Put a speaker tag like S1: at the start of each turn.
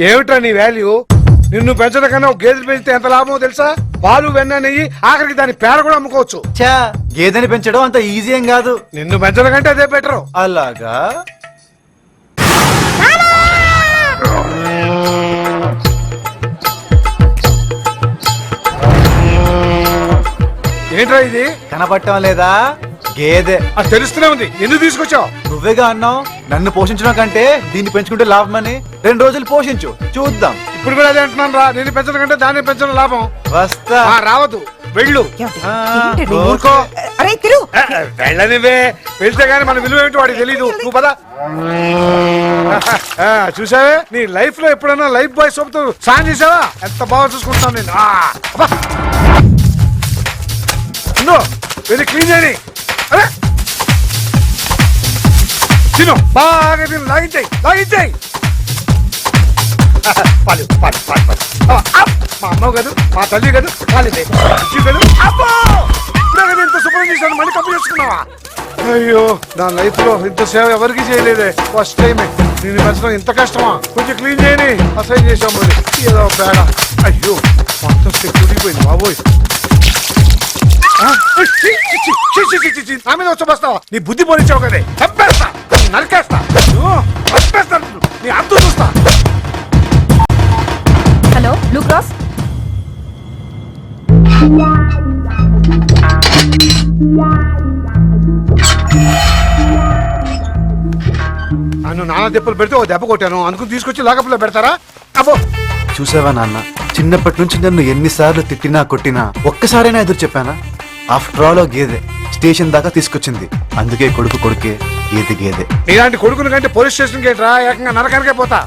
S1: ఏమిట్రా నీ వాల్యూ? నిన్ను పెంచడం కన్నా ఒక గేదెలు పెంచితే ఎంత లాభమో తెలుసా? పాలు, వెన్న, నెయ్యి, ఆఖరికి దాని పేర కూడా అమ్ముకోవచ్చు.
S2: చా, గేదెని పెంచడం అంత ఈజీ ఏం కాదు.
S1: నిన్ను పెంచడం కంటే అదే బెటర్.
S2: అలాగా?
S1: ఏంట్రా ఇది?
S2: కనపడటం లేదా? గేదె.
S1: అది తెలుస్తూనే ఉంది. ఎందుకు తీసుకొచ్చావు?
S2: నువ్వేగా అన్నావు నన్ను పోషించడం కంటే దీన్ని పెంచుకుంటే లాభమని. 2 రోజులు పోషించు, చూద్దాం.
S1: ఇప్పుడు కూడా అదే అంటున్నాను రా. నిన్ను పెంచడం కంటే దాన్ని పెంచడం లాభం.
S2: వస్తా.
S1: రావద్దు, వెళ్ళు.
S2: ఊరుకో.
S1: వెళ్ళనివే. వెళ్తే గానీ మన విలువ ఏంటో వాడికి తెలీదు. నువ్వు పద. చూసావే, నీ లైఫ్ లో ఎప్పుడైనా లైఫ్ బాయ్ సోపుతో సాయం చేసావా? ఎంత బాగా చూసుకుంటున్నాను నేను. వెళ్ళి క్లీన్ చేయని. అరే తిను, బాగా తిను. లాగించాయి, లాగించాయి. పాలు పాలు పాలు పాలు. మా అమ్మ కాదు, మా తల్లి కాదు, కాలేదే కాదు. అబ్బో, ఇప్పుడే కదా ఇంత శుభ్రం చేశాను, మళ్ళీ కప్పు చేసుకున్నావా? అయ్యో, నా లైఫ్ లో ఇంత సేవ ఎవరికి చేయలేదే. ఫస్ట్ టైమే. నేను పెంచడం ఇంత కష్టమా? కొంచెం క్లీన్ చేయని. అసైన్ చేసాం మరి. ఏదో పేడ. అయ్యో, మొత్తం కుడిపోయింది బాబోయ్. నా మీద వచ్చేస్తావా? నీ బుద్ధి పోనిచ్చావు కదే. చంపేస్తా, నరికేస్తా, చంపేస్తా. నీ అర్థం చూస్తా.
S3: Hello, blue cross.
S1: నన్ను నాన్న దెబ్బలు పెడితే ఓ దెబ్బ కొట్టాను అందుకు తీసుకొచ్చి లాకప్లో పెడతారా? అబ్బో,
S2: చూసావా నాన్న, చిన్నప్పటి నుంచి నన్ను ఎన్నిసార్లు తిట్టినా కొట్టినా ఒక్కసారైనా ఎదురు చెప్పానా? ఆఫ్టర్ ఆల్ గేదె స్టేషన్ దాకా తీసుకొచ్చింది. అందుకే కొడుకే గేదె గేదె.
S1: ఇలాంటి కొడుకుని కంటే పోలీస్ స్టేషన్ కి రా, ఏకంగా నరకానికే పోతా.